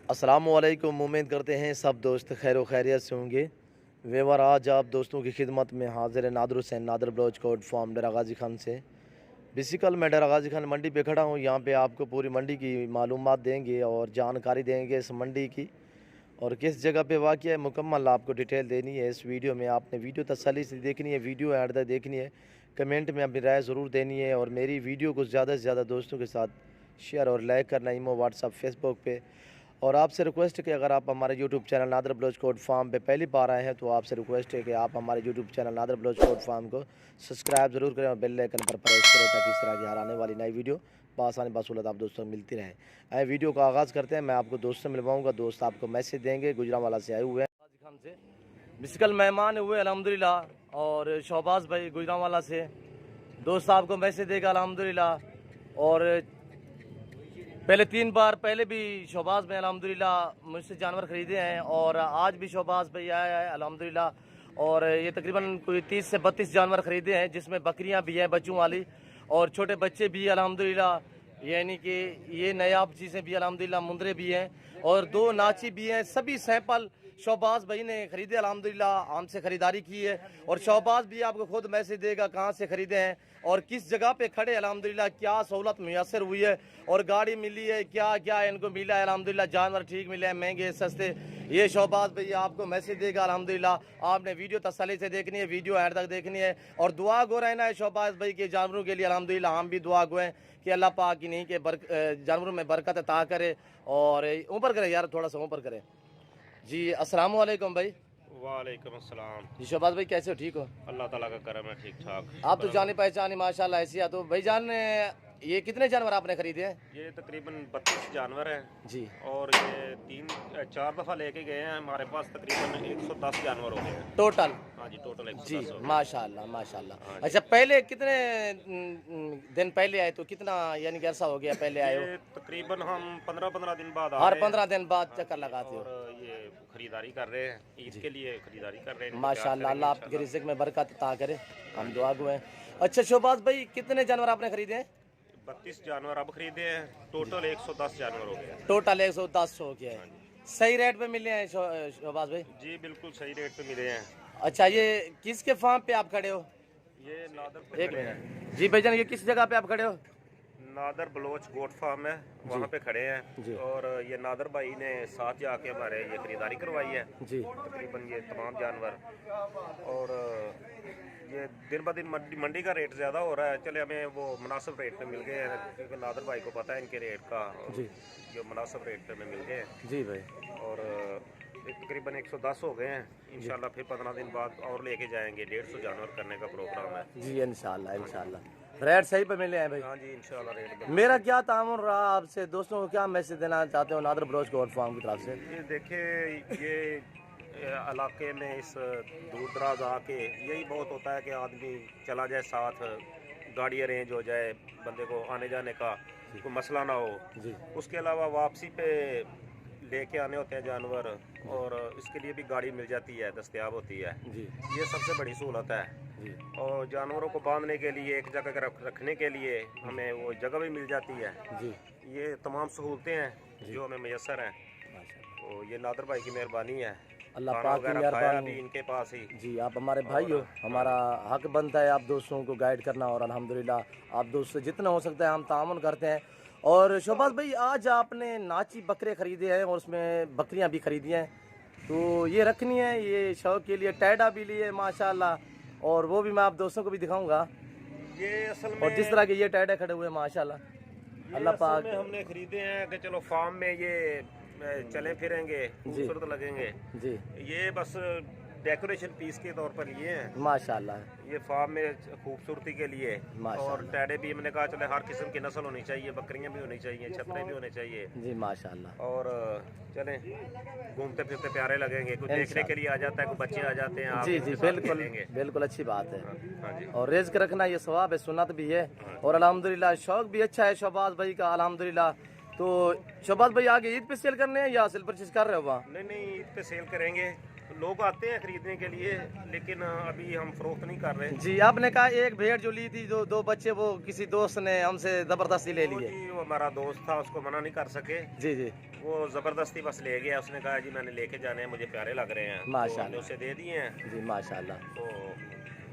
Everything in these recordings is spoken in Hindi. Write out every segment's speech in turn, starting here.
अस्सलामुअलैकुम। उम्मीद करते हैं सब दोस्त खैर खैरियत से होंगे। वेवर आज आप दोस्तों की खिदमत में हाजिर है नादर हुसैन नादर ब्लोच कोड फार्म डेरा गाजी खान से। बेसिकल मैं डेरा गाजी खान मंडी पे खड़ा हूँ। यहाँ पे आपको पूरी मंडी की मालूमात देंगे और जानकारी देंगे इस मंडी की, और किस जगह पे वाक़या है मुकम्मल आपको डिटेल देनी है इस वीडियो में। आपने वीडियो तसल्ली से देखनी है, वीडियो एंड तक देखनी है, कमेंट में अपनी राय ज़रूर देनी है, और मेरी वीडियो को ज़्यादा से ज़्यादा दोस्तों के साथ शेयर और लाइक करना ईमो व्हाट्सअप फेसबुक पे। और आपसे रिक्वेस्ट है कि अगर आप हमारे YouTube channel Nadir Baloch goat farm पे पहली बार आए हैं तो आपसे रिक्वेस्ट है कि आप हमारे YouTube channel Nadir Baloch goat farm को सब्सक्राइब ज़रूर करें और बेल आइकन पर प्रेस करें ताकि इस तरह की हर आने वाली नई वीडियो बआसानी बासूलत आप दोस्तों को मिलती रहे। आए वीडियो का आगाज़ करते हैं। मैं आपको दोस्त से मिलवाऊँगा, दोस्त आपको मैसेज देंगे। गुजरांवाला से आए हुए हैं खान से बिस्कल मेहमान हुए अल्हम्दुलिल्लाह, और शहबाज भाई गुजरांवाला से दोस्त आपको मैसेज देगा अल्हम्दुलिल्लाह। और पहले 3 बार पहले भी शहबाज भाई अल्हम्दुलिल्लाह मुझसे जानवर ख़रीदे हैं, और आज भी शहबाज भाई आया है अल्हम्दुलिल्लाह। और ये तकरीबन कोई 30 से 32 जानवर ख़रीदे हैं, जिसमें बकरियां भी हैं बच्चों वाली, और छोटे बच्चे भी अल्हम्दुलिल्लाह, यानी कि ये नायाब चीज़ें भी अल्हम्दुलिल्लाह, मुंदरे भी हैं और 2 नाची भी हैं। सभी सैंपल शहबाज भाई ने ख़रीदे अल्हम्दुलिल्लाह, हमसे ख़रीदारी की है। और शहबाज भी आपको खुद मैसेज देगा कहाँ से ख़रीदे हैं और किस जगह पे खड़े अल्हम्दुलिल्लाह, क्या सहूलत मुयसर हुई है और गाड़ी मिली है, क्या क्या इनको मिला है अल्हम्दुलिल्लाह, जानवर ठीक मिले हैं, महंगे सस्ते, ये शहबाज भाई आपको मैसेज देगा अल्हम्दुलिल्लाह। आपने वीडियो तसल्ली से देखनी है, वीडियो एंड तक देखनी है, और दुआ गो रहना है शहबाज भाई के जानवरों के लिए अल्हम्दुलिल्लाह। हम भी दुआ गो हैं कि अल्लाह पाक की नहीं के जानवरों में बरकत अता करे और ऊपर करे यार, थोड़ा सा ऊपर करे जी। अस्सलाम वालेकुम भाई। वालेकुम अस्सलाम जी शहबाज भाई कैसे हो, ठीक हो? अल्लाह ताला का करम है, ठीक ठाक। आप तो जाने पहचाने माशाल्लाह ऐसी है। तो भाईजान ये कितने जानवर आपने खरीदे हैं? ये तकरीबन 32 जानवर हैं जी, और ये 4 दफ़ा लेके गए हैं। हमारे पास तकरीबन 110 जानवर हो गए हैं टोटल? हाँ जी, टोटल 110 जी हो गए। माशाल्लाह माशाल्लाह। हाँ जी। अच्छा, पहले कितने दिन पहले आए, तो कितना यानी कि अरसा हो गया पहले आए हो? ये तकरीबन हम 15-15 दिन बाद आ हर रहे हैं 15 दिन बाद चक्कर लगाते हो? और ये खरीदारी कर रहे हैं, ईद के लिए खरीदारी कर रहे हैं। माशाल्लाह, अल्लाह आपके रिज़्क़ में बरकत अता करे, हम दुआ गो हैं। अच्छा शहबाज भाई, कितने जानवर आपने खरीदे हैं? 32 जानवर अब खरीदे हैं, टोटल 110 जानवर हो गए हैं। टोटल 110 हो गया है। सही रेट पे मिले हैं शहबाज भाई? जी बिल्कुल सही रेट पे मिले हैं। अच्छा, ये किसके फार्म पे आप खड़े हो? ये नादर एक मिनट जी भाईजान, ये किस जगह पे आप खड़े हो? नादर बलोच गोट फार्म है, वहाँ पे खड़े जी। हैं। और ये नादर भाई ने साथ जाके हमारे ये खरीदारी करवाई है जी तकरीबन ये तमाम जानवर। और ये दिन ब दिन मंडी का रेट ज़्यादा हो रहा है, चले हमें वो मुनासिब रेट पे मिल गए हैं, क्योंकि नादर भाई को पता है इनके रेट का, जी जो मुनासिब रेट पे हमें मिल गए हैं। जी भाई। और तकरीबन 110 हो गए हैं। इंशाल्लाह फिर 15 दिन बाद और लेके जाएंगे। 150 जानवर करने का प्रोग्राम है जी इंशाल्लाह इंशाल्लाह। रेट सही पे मिले हैं भाई? हाँ जी इंशाल्लाह रेट। मेरा क्या तामुन रहा आपसे, दोस्तों को क्या मैसेज देना चाहते हो नादर ब्रोच गोट फार्म की तरफ से? ये देखिए, ये इलाके में इस दूर दराज आके यही बहुत होता है कि आदमी चला जाए, साथ गाड़ी अरेंज हो जाए, बंदे को आने जाने का कोई मसला ना हो। जी उसके अलावा वापसी पे लेके आने होते हैं जानवर, और इसके लिए भी गाड़ी मिल जाती है, दस्तयाब होती है। जी ये सबसे बड़ी सहूलत है। जी और जानवरों को बांधने के लिए एक जगह रखने के लिए हमें वो जगह भी मिल जाती है। जी ये तमाम सहूलतें हैं जो हमें मैसर हैं। तो ये नादर भाई की मेहरबानी है, अल्लाह खाना पाक की वगैरह खाया मेहरबानी। भी इनके पास ही। जी आप हमारे भाई हो, हमारा हक बनता है आप दोस्तों को गाइड करना, और अल्हम्दुलिल्लाह आप दोस्त से जितना हो सकता है हम तामुन करते हैं। और शहबाज भाई, आज आपने नाची बकरे ख़रीदे हैं और उसमें बकरियां भी ख़रीदी हैं, तो ये रखनी है, ये शौक के लिए टैडा भी लिए माशाल्लाह, और वो भी मैं आप दोस्तों को भी दिखाऊंगा। ये असल में और जिस तरह के ये टैडे खड़े हुए माशाल्लाह, अल्लाह पाक। में हमने खरीदे हैं कि चलो फार्म में ये चले फिरेंगे, खूबसूरत लगेंगे। जी ये बस डेकोरेशन पीस के तौर पर लिए हैं माशाल्लाह। ये फार्म में खूबसूरती के लिए। माशाल्लाह। और टैडे भी हमने कहा चले हर किस्म की नस्ल होनी चाहिए, बकरियां भी होनी चाहिए, छतरे भी होने चाहिए। जी माशाल्लाह। और चलें घूमते फिरते प्यारे लगेंगे, कोई देखने के लिए आ जाता है, कोई बच्चे आ जाते हैं, जी आप जी उनके साथ बिल्कुल खेलेंगे। बिल्कुल अच्छी बात है। हाँ जी। और रिज़्क रखना ये सवाब है, सुन्नत भी है, और अल्हम्दुलिल्लाह शौक भी अच्छा है शहबाज भाई का अल्हम्दुलिल्लाह। तो शहबाज भाई आगे ईद पे सेल करने हैं या सेल परचेज कर रहे हो वहाँ? नहीं ईद पे सेल करेंगे। लोग आते हैं खरीदने के लिए, लेकिन अभी हम फरोख्त नहीं कर रहे। जी, आपने कहा एक भेड़ जो ली थी, जो 2 बच्चे, वो किसी दोस्त ने हमसे ज़बरदस्ती ले लिए। जी, वो हमारा दोस्त था, उसको मना नहीं कर सके। जी, जी। वो ज़बरदस्ती बस ले गया। उसने कहा जी मैंने लेके जाने हैं, मुझे प्यारे लग रहे हैं, तो माशाल्लाह। हमने उसे दे दिए हैं। जी, माशाल्लाह। तो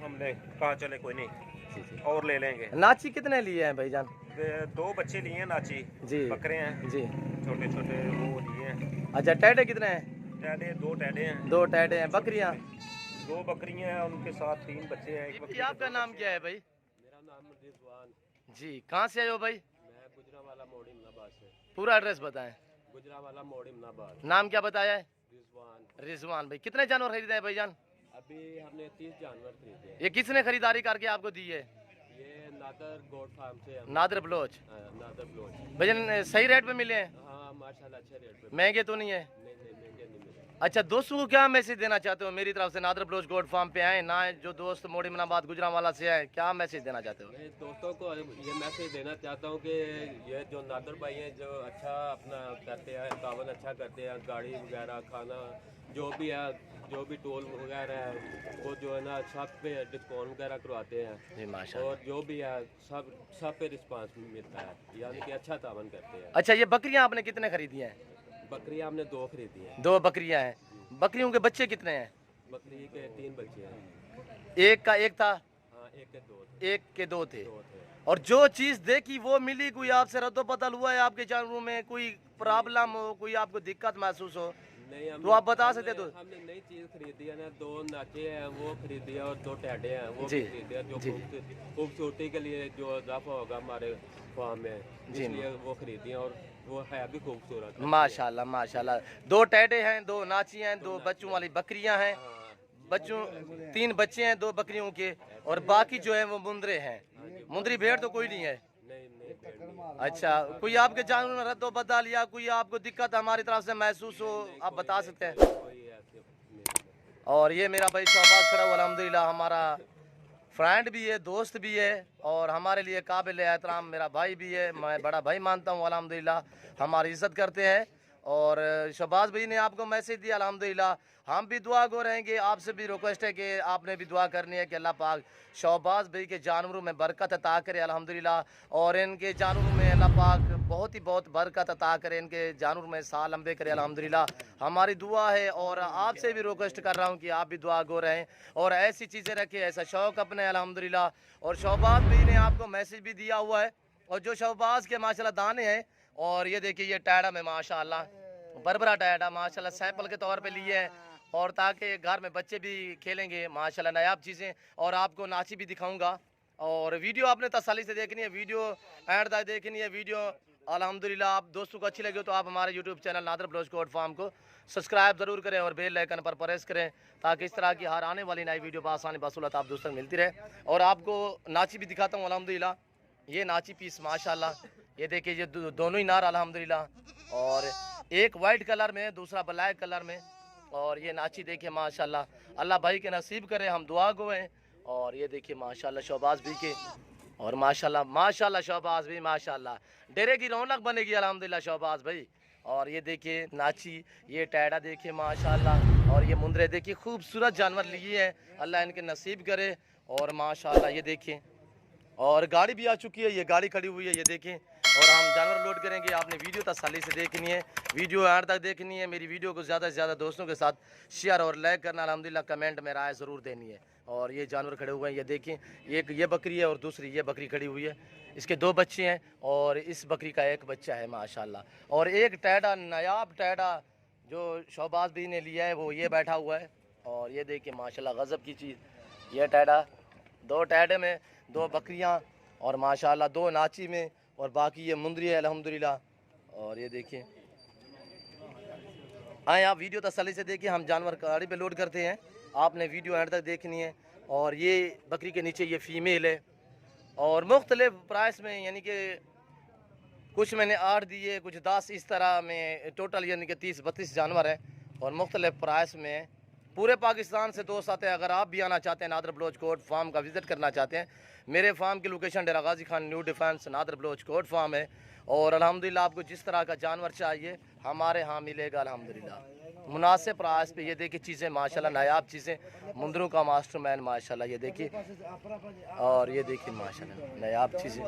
हमने कहा चले कोई नहीं, जी, जी। और ले लेंगे। नाची कितने लिए हैं भाईजान? 2 बच्चे लिए हैं नाची, जी। बकरे हैं, जी। छोटे छोटे वो लिए हैं। अच्छा, टैडे कितने हैं? टैडे 2 टैडे हैं, 2 टैडे हैं। बकरियाँ? 2 बकरियां हैं, उनके साथ 3 बच्चे हैं। एक बकरी जी, आपका नाम क्या है भाई? मेरा नाम रिजवान। जी, कहाँ से आए हो भाई? मैं गुजरावाला मोड़ इमनाबाद से। पूरा एड्रेस बताएं। गुजरावाला मोड़ इमनाबाद। नाम क्या बताया है? रिजवान। रिजवान भाई। कितने जानवर खरीदे हैं भाईजान? अभी हमने 30 जानवर खरीदे हैं। ये किसने खरीदारी करके आपको दी है? ये नादर गोट फार्म से नादर बलोच। नादर ब्लोच। भाईजान सही रेट पे मिले हैं? हाँ माशाल्लाह अच्छे रेट पे। महंगे तो नहीं है? नहीं नहीं महंगे नहीं मिले। अच्छा, दोस्तों को क्या मैसेज देना चाहते हो मेरी तरफ से? नादर बलोच गोट फार्म पे आए ना, जो दोस्त मोड़ी इमनाबाद गुजरांवाला से आए, क्या मैसेज देना चाहते हो? मैं दोस्तों को ये मैसेज देना चाहता हूँ कि ये जो नादर भाई हैं जो अच्छा अपना करते हैं, तावन अच्छा करते हैं, गाड़ी वगैरह खाना जो भी है, जो भी टोल वगैरह है वो जो है ना सब पे डिस्काउंट वगैरह करवाते हैं। जी माशाल्लाह। और जो भी है सब पे रिस्पांस मिलता है, यानी कि अच्छा तावन करते हैं। अच्छा, ये बकरियां आपने कितने खरीदी हैं? बकरियां हमने 2 खरीदी हैं। 2 बकरियां हैं। बकरियों के बच्चे कितने हैं? बकरी के 3 बच्चे हैं। एक का एक था? हाँ एक के 2 थे। एक के 2 थे। 2 थे। और जो चीज़ देखी वो मिली? कोई आपसे रद्दो बदल हुआ है आपके जानवरों में? कोई प्रॉब्लम हो, कोई आपको दिक्कत महसूस हो नहीं तो आप बता सकते तो? हमने नई चीज खरीदी है ना, 2 नाचे हैं वो खरीदी है और 2 टैडे हैं वो जी, खरीदे हैं, जो जी। खूबसूरती के लिए जो इजाफा होगा हमारे फार्म में, जी, इसलिए वो खरीदी हैं और वो है भी खूबसूरत। माशाल्लाह माशाल्लाह। 2 टैडे हैं, 2 नाची हैं, 2 बच्चों वाली बकरियां हैं। हाँ, बच्चों 3 बच्चे हैं 2 बकरियों के, और बाकी जो है वो मुंदरे हैं। मुंदरी भेड़ तो कोई नहीं है? नहीं नहीं भेड़ नहीं। अच्छा, कोई आपके जानवर में रद्दो बदल या कोई आपको दिक्कत हमारी तरफ से महसूस हो, आप बता सकते हैं? कोई ऐसे नहीं। और ये मेरा भाई शहबाज खड़ा हुआ अल्हम्दुलिल्लाह हमारा फ्रेंड भी है, दोस्त भी है, और हमारे लिए काबिल एहतराम मेरा भाई भी है। मैं बड़ा भाई मानता हूँ अल्हम्दुलिल्लाह, हमारी इज़्ज़त करते हैं। और शहबाज भाई ने आपको मैसेज दिया अल्हम्दुलिल्लाह, हम भी दुआ गो रहेंगे। आपसे भी रिक्वेस्ट है कि आपने भी दुआ करनी है कि अल्लाह पाक शहबाज भाई के जानवरों में बरकत अता करे अल्हम्दुलिल्लाह, और इनके जानवरों में अल्लाह पाक बहुत बरकत अता करे, इनके जानवरों में साल लंबे करे अल्हम्दुलिल्लाह, हमारी दुआ है। और आपसे भी रिक्वेस्ट कर रहा हूँ कि आप भी दुआ गो रहें और ऐसी चीज़ें रखें, ऐसा शौक़ अपने अल्हम्दुलिल्लाह। और शहबाज भाई ने आपको मैसेज भी दिया हुआ है, और जो शहबाज के माशाल्लाह दाने हैं, और ये देखिए ये टैडा में माशाल्लाह बरबरा टैडा माशाल्लाह सैंपल के तौर पे लिए हैं, और ताकि घर में बच्चे भी खेलेंगे माशाल्लाह नायाब चीज़ें। और आपको नाची भी दिखाऊंगा, और वीडियो आपने तसल्ली से देखनी है, वीडियो एंड तक देखनी है। वीडियो अल्हम्दुलिल्लाह आप दोस्तों को अच्छी लगी हो तो आप हमारे YouTube channel Nadir Baloch goat farm को सब्सक्राइब ज़रूर करें और बेल आइकन पर प्रेस करें, ताकि इस तरह की हर आने वाली नई वीडियो बआसानी बसूलत आप दोस्तों को मिलती रहे। और आपको नाची भी दिखाता हूँ अल्हम्दुलिल्लाह, ये नाची पीस माशाल्लाह, ये देखिए ये दोनों ही नार अल्हम्दुलिल्लाह, और एक वाइट कलर में दूसरा ब्लैक कलर में। और ये नाची देखिए माशाल्लाह, अल्लाह भाई के नसीब करे, हम दुआ गो हैं। और ये देखिए माशाल्लाह शहबाज भी के, और माशाल्लाह माशाल्लाह शहबाज भी माशाल्लाह डेरे की रौनक बनेगी अल्हम्दुलिल्लाह शहबाज भाई। और ये देखिए नाची, ये टैडा देखिए माशाल्लाह, और ये मुंदरे देखिए, खूबसूरत जानवर लिए हैं, अल्लाह इनके नसीब करे। और माशाल्लाह ये देखिए, और गाड़ी भी आ चुकी है, ये गाड़ी खड़ी हुई है, ये देखें, और हम जानवर लोड करेंगे। आपने वीडियो तसल्ली से देखनी है, वीडियो एंड तक देखनी है। मेरी वीडियो को ज़्यादा से ज़्यादा दोस्तों के साथ शेयर और लाइक करना, अल्हम्दुलिल्लाह कमेंट में राय ज़रूर देनी है। और ये जानवर खड़े हुए हैं, ये देखें, एक ये बकरी है और दूसरी ये बकरी खड़ी हुई है, इसके 2 बच्चे हैं, और इस बकरी का 1 बच्चा है माशाल्लाह। और एक टैडा, नायाब टैडा जो शहबाज भी ने लिया है, वो ये बैठा हुआ है। और ये देखिए माशाल्लाह गज़ब की चीज़, ये टैडा, 2 टैडे में 2 बकरियाँ, और माशाल्लाह 2 नाची में, और बाकी ये मुंदरी है अल्हम्दुलिल्लाह। और ये देखिए, आए आप वीडियो तसल्ली से देखिए, हम जानवर गाड़ी पे लोड करते हैं, आपने वीडियो एंड तक देखनी है। और ये बकरी के नीचे ये फ़ीमेल है, और मुख्तलिफ प्राइस में, यानी कि कुछ मैंने 8 दिए, कुछ 10, इस तरह में टोटल यानी कि 30-32 जानवर है, और मुख्तलिफ प्राइस में। पूरे पाकिस्तान से दोस्त आते हैं। अगर आप भी आना चाहते हैं, नादर बलोच गोट फार्म का विज़िट करना चाहते हैं, मेरे फार्म की location Dera Ghazi Khan new defence Nadir Baloch goat farm है। और अल्हम्दुलिल्लाह आपको जिस तरह का जानवर चाहिए हमारे यहाँ मिलेगा अल्हम्दुलिल्लाह मुनासिब प्राइस पे। ये देखिए चीज़ें माशाल्लाह नायाब चीज़ें, मुंदरों का मास्टरमैन माशाल्लाह, ये देखिए। और ये देखिए माशाल्लाह नायाब चीज़ें।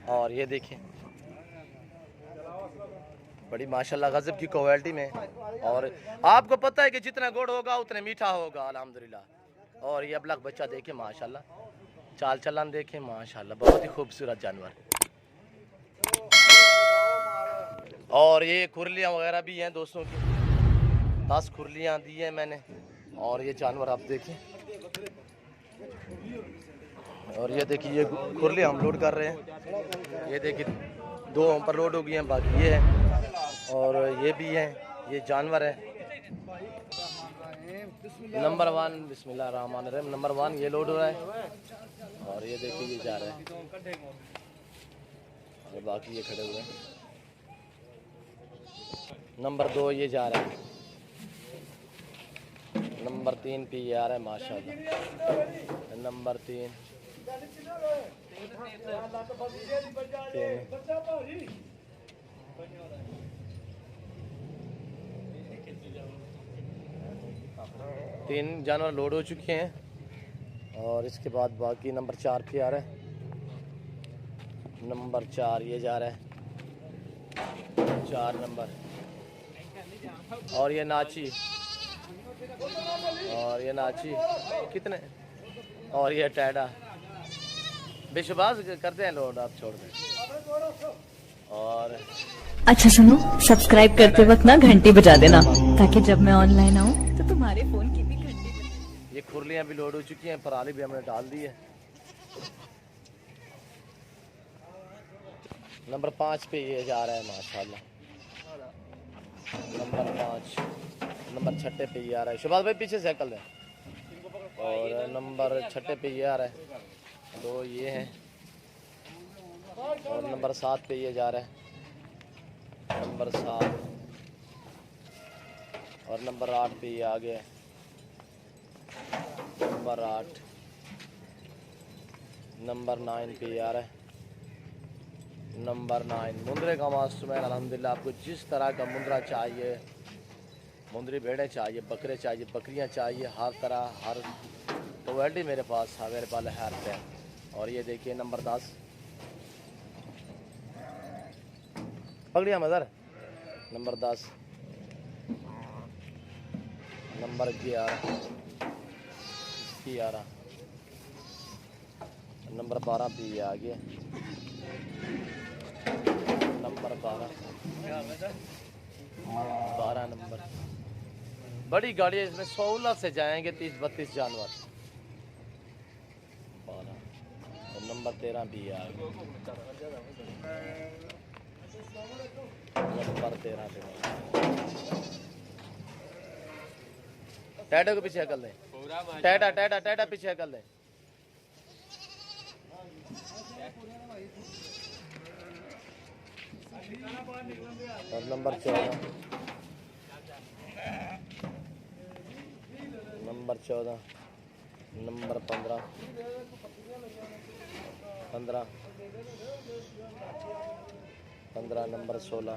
और ये देखिए बड़ी माशाल्लाह गज़ब की क्वालिटी में। और आपको पता है कि जितना गुड़ होगा उतना मीठा होगा अल्हम्दुलिल्लाह। और ये अबलग बच्चा देखे माशाल्लाह, चाल चलन देखे माशाल्लाह, बहुत ही खूबसूरत जानवर। और ये खुरलियाँ वगैरह भी हैं दोस्तों की, 10 खुरलियाँ दी हैं मैंने। और ये जानवर आप देखें। और ये देखिए ये खुरलियाँ हम लोड कर रहे हैं। ये देखिए 2 हम पर लोड हो गई हैं, बाकी ये है। और ये भी है, ये जानवर है नंबर 1। बिस्मिल्लाहिर्रहमानिर्रहीम। नंबर 1 ये लोड हो रहा है। और ये देखिए ये जा रहा है। और बाकी ये खड़े हुए हैं। नंबर 2 ये जा रहा है। नंबर 3 पे ये आ रहा है माशाल्लाह। नंबर 3 3 जानवर लोड हो चुके हैं। और इसके बाद बाकी नंबर 4 पे आ रहा है। नंबर 4 ये जा रहा है, 4 नंबर। और ये नाची, और ये नाची कितने। और ये टैडा बेशुबाज करते हैं लोड, आप छोड़ दें। और अच्छा सुनो, सब्सक्राइब करते वक्त ना घंटी बजा देना, ताकि जब मैं ऑनलाइन आऊँ तो तुम्हारे फोन की भी घंटी बजे। ये खुरलियाँ भी लोड हो चुकी हैं, पराली भी हमने डाल दी है। नंबर 5 पे ये जा रहा है माशाल्लाह। नंबर 5 नंबर 6 पे ये आ रहा है। शबाज भाई पीछे साइकिल है। और नंबर 6 पे ये आ रहा है, 2 ये हैं। और नंबर 7 पे ये जा रहा है, नंबर 7। और नंबर 8 पे ये आ गया, नंबर 8। नंबर 9 पे ये आ रहा है, नंबर 9। मुंदरे का मास्टरमैन अल्हम्दुलिल्लाह। आपको जिस तरह का मुंदरा चाहिए, मुंदरी भेड़ें चाहिए, बकरे चाहिए, बकरियां चाहिए, हर तरह हर क्वालिटी मेरे पास अवेलेबल है हर टाइम। और ये देखिए नंबर 10 पकड़िया मदर। नंबर 10, नंबर 11, नंबर 12 पे ये आ गया, नंबर 12 नंबर। बड़ी गाड़ी है, इसमें सहूलत से जाएंगे 30-32 जानवर। 12 और नंबर 13 भी आ गया, नंबर 13 पे। टैडो के पीछे कर दें, टैडा पीछे कर दें। और number 14, number 14, number 15, 15 number 16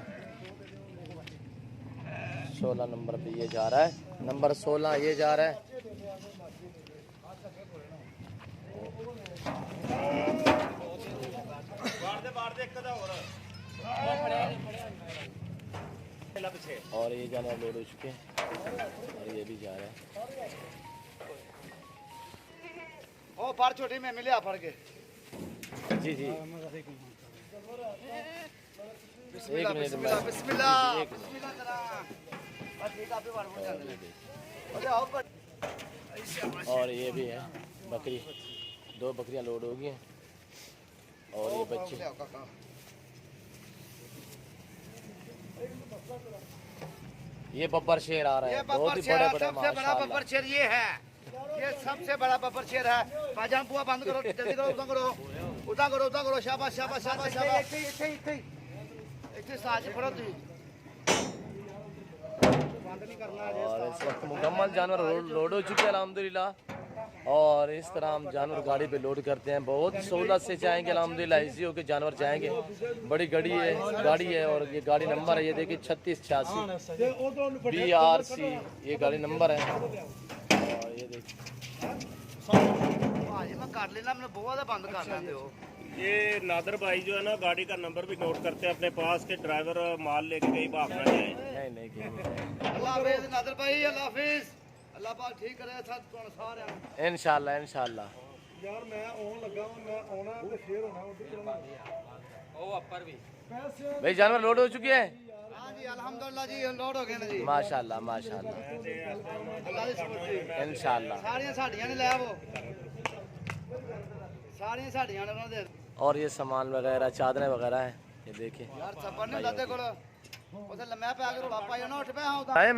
number पे ये जा रहा है, नंबर 16 ये जा रहा है। और ये जानवर लोड हो चुके हैं। और ये भी जा रहा है। ओ पार छोटी में मिले फड़ के। जी जी बिस्मिल्लाह एक मिनट में। बिस्मिल्लाह बिस्मिल्लाह बिस्मिल्लाह करा। बस ठीक आप ही बार बोल जाते हैं। अरे आओ पर और ये भी है बकरी, 2 बकरियां लोड हो गई हैं। और ये बच्चे, ये बब्बर शेर आ रहा है, बहुत ही बड़े बड़े सबसे बड़ा बब्बर शेर ये है, ये सबसे बड़ा बब्बर शेर है। पाजाम बुआ बंद करो, जल्दी करो, उतार करो, शाबाश शाबाश शाबाश शाबाश। इतने साज पड़ो तू बंद नहीं करना। और इस वक्त मुकम्मल जानवर लोड हो चुके हैं अल्हम्दुलिल्लाह। और इस तरह हम जानवर गाड़ी पे लोड करते हैं। बहुत सहूलत से जाएंगे अल्हम्दुलिल्लाह, इजी होकर जानवर जाएंगे। बड़ी गाड़ी है और ये गाड़ी नंबर है, ये देखिए 3686 BRC ये गाड़ी नंबर है। और ये देखिए भाजी मैं कर लेना, मैंने बहुत है बंद कर लेते हो। ये नादर भाई जो है ना गाड़ी का नंबर भी नोट करते हैं अपने पास के ड्राइवर माल लेके कहीं भाग ना जाए। नहीं अल्लाह हाफिज नादर भाई, अल्लाह हाफिज, अल्लाह पाक ठीक करे सब सारे। इंशाल्लाह इंशाल्लाह। यार मैं आउन लगा मैं आना ते शेयर होना उधर चलना ओ अपर भी पैसे भाई जानवर लोड हो चुके हैं? हाँ जी अल्हम्दुलिल्लाह जी लोड हो गए ना जी, माशाल्लाह माशाल्लाह अल्लाह दी शुक्र जी। इंशाल्लाह। सारियां साड़ियां ने ले वो, सारियां साड़ियां ने उन्होंने दे। और ये सामान वगैरह चादरें वगैरह हैं, ये देखिए। यार सफर नहीं दादे कोल उसे लम्बा पे आके पापा यो ना उठ पे हां उदा। आए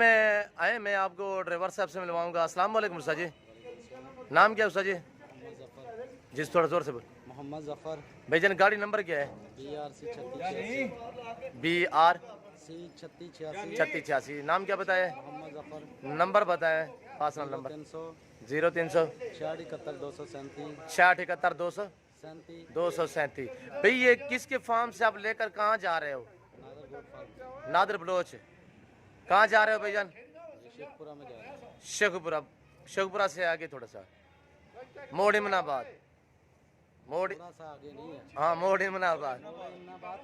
मैं आपको ड्राइवर साहब से मिलवाऊंगा। अस्सलाम वालेकुम उस्ताद जी, नाम क्या है उस्ताद जी? जिस थोड़ा जोर से बोल। मोहम्मद जफर भाईजान गाड़ी नंबर क्या है? BRC 3686। नाम क्या बताया? मोहम्मद जफर नंबर बताया, पर्सनल नंबर 0300 67237 237। भाई ये किसके फार्म से आप लेकर कहाँ जा रहे हो? नादर बलोच। कहाँ जा रहे हो भाईजान? शेखपुरा में जा रहे हैं। शेखपुरा से आगे थोड़ा सा मोड़ इमनाबाद, मोड़ थोड़ा सा आगे नहीं है, हाँ मोड़ इमनाबाद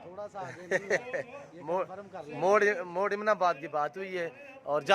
थोड़ा सा आगे नहीं है, ये मोड़ confirm कर लें। मोड़ इमनाबाद की बात हुई है। और